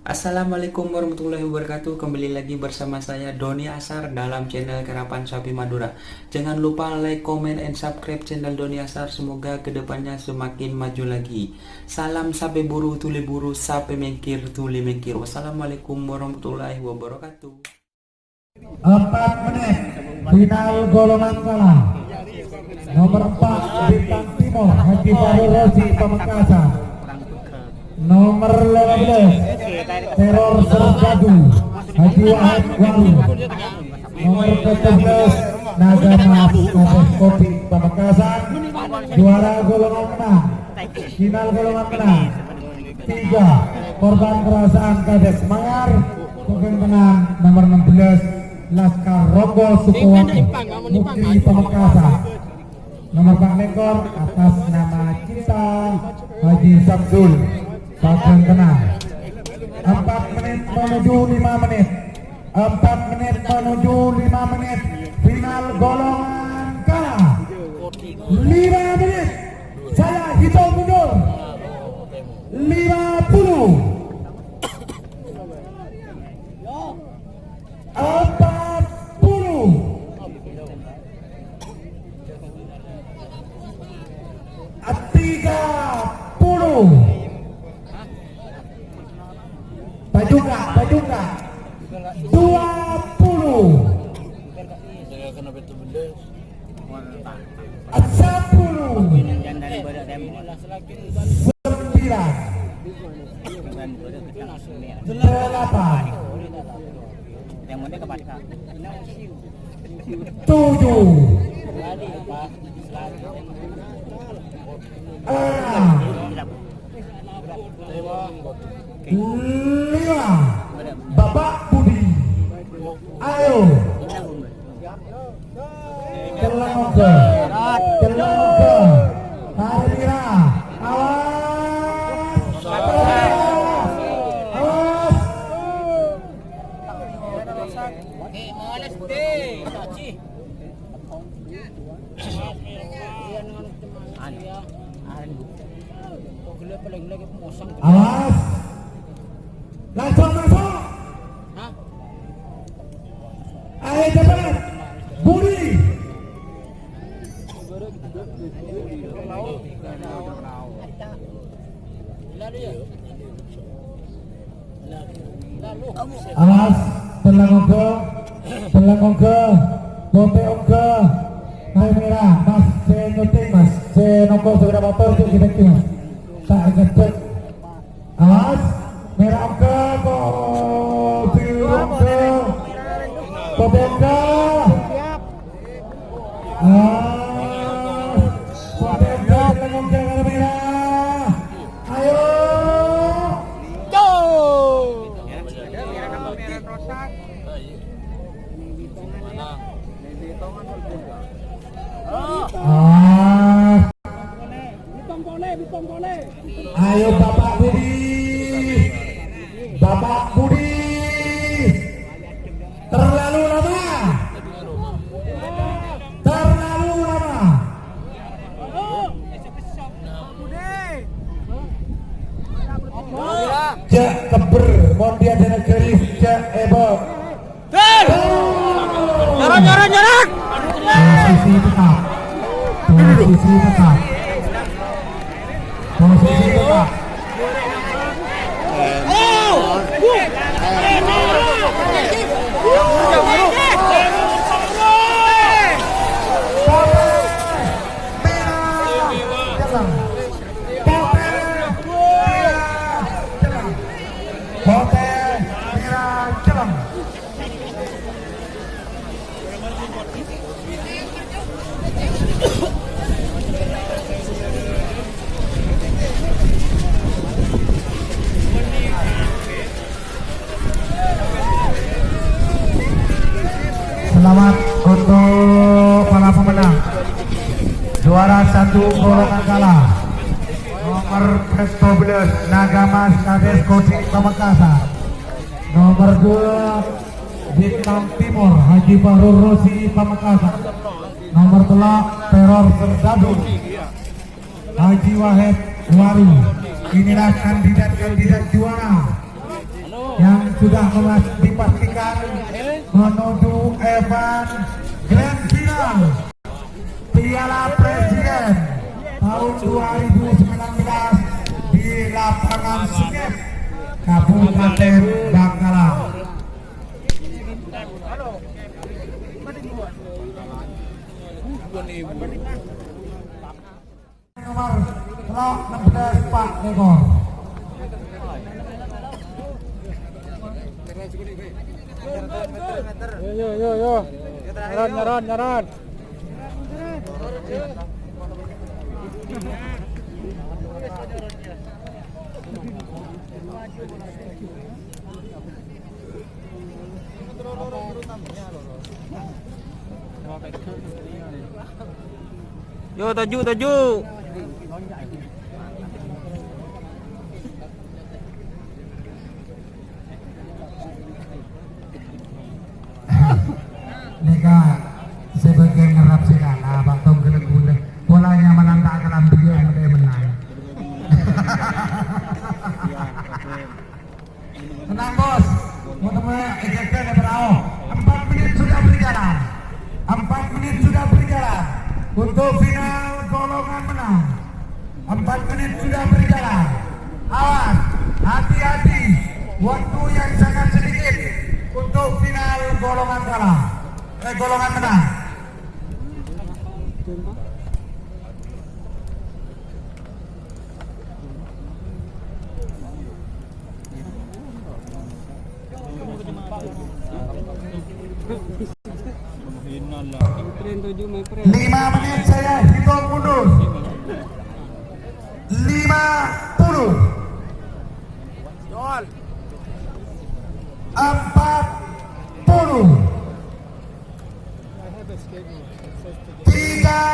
Assalamualaikum warahmatullahi wabarakatuh. Kembali lagi bersama saya Doni Asar dalam channel Karapan Sapi Madura. Jangan lupa like, comment, and subscribe channel Doni Asar. Semoga kedepannya semakin maju lagi. Salam sapi buru tuli buru, sapi mengkir tuli mengkir. Wassalamualaikum warahmatullahi wabarakatuh. 4 menit final golongan kalah. Nomor 4 Bintang Timur Haji Fahru Rozi Pamekasan. Nomor 15 Teror Sergadu Haji Wahid Walu. Nomor 17 Naga Mas Kabes Kopi Pamekasan. Juara golongan menang, final golongan menang 3 Korban Perasaan Kades Mangar. Bukan menang nomor 16 Laskar Rogo Sukowangi Mukti Pamekasan. Nomor Pak Lekor atas nama Cinta Haji Samsul Bagian tenang. 4 menit menuju 5 menit 4 menit menuju 5 menit final golongan kalah. 5 menit saya hitung mundur. 50 40 30 baju enggak 20 9 Bapak Budi, ayo Celengke Hari Mira, awas awas langsung masuk. Ayo cepat Budi. Awas Telengongke Bote Ongke Hai Merah Mas Senuting Mas Senoko sudah motor itu kita mas tak ngecek. Awas Merah Ongke Bote Ongke Bote Ongke Bote Ongke Telengongke Merah. Ayo ayo Bapak Budi, Bapak Budi, terlalu lama. Cek keber, mau dia ada keris cek ebo. Nyarak. Posisi tetap. Selamat untuk para pemenang. Juara 1 golongan kalah nomor 12 Naga Mas Kades Kopi Pamekasan. Nomor 2 Bintang Timur Haji Fahru Rozi Pamekasan. Nomor 3 Teror Sergadu Haji Wahid Walu. Inilah kandidat juara. sudah dipastikan menuju event Grand Final Piala Presiden tahun 2019 di lapangan Sengep, Kabupaten Bangkalan. Nomor 16 Pak Negor. Yo. Nyaran. Yo, taju. Neka sebagai ngerap segala Pak Tom kena guna bolanya menantang kelam dia yang dia menang. Tenang bos, mau teman ejekkan ya berau. 4 menit sudah berjalan. 4 menit sudah berjalan untuk final golongan menang. 4 menit sudah berjalan. Awas, hati-hati. Waktu yang sangat sedikit untuk final golongan kalah. Golongan menang. Lima menit saya hitung mundur. 50 40 30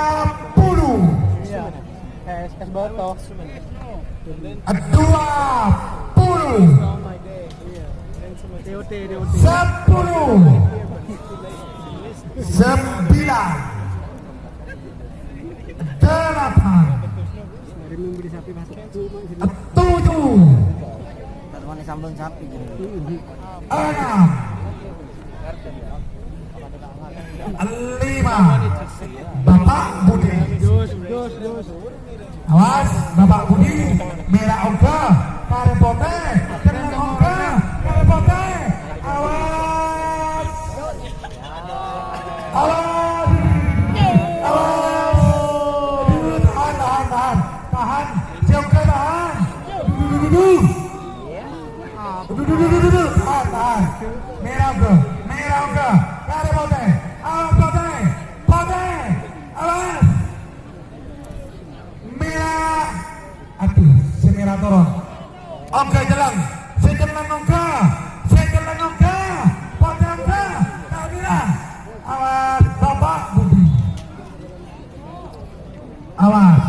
Sambung sapi gitu. 6 5 Bapak Budi. Awas Bapak Budi, merah oga, karepote, kena oga, karepote. Awas. Tahan. Siapa tahan? Tahan. Merah oga, karepote. Awas pote. Awas. Merah. Aduh, si merah turun. Oga jalan. Sejalan oga. Pote oga. Merah. Awas Bapak Budi. Awas.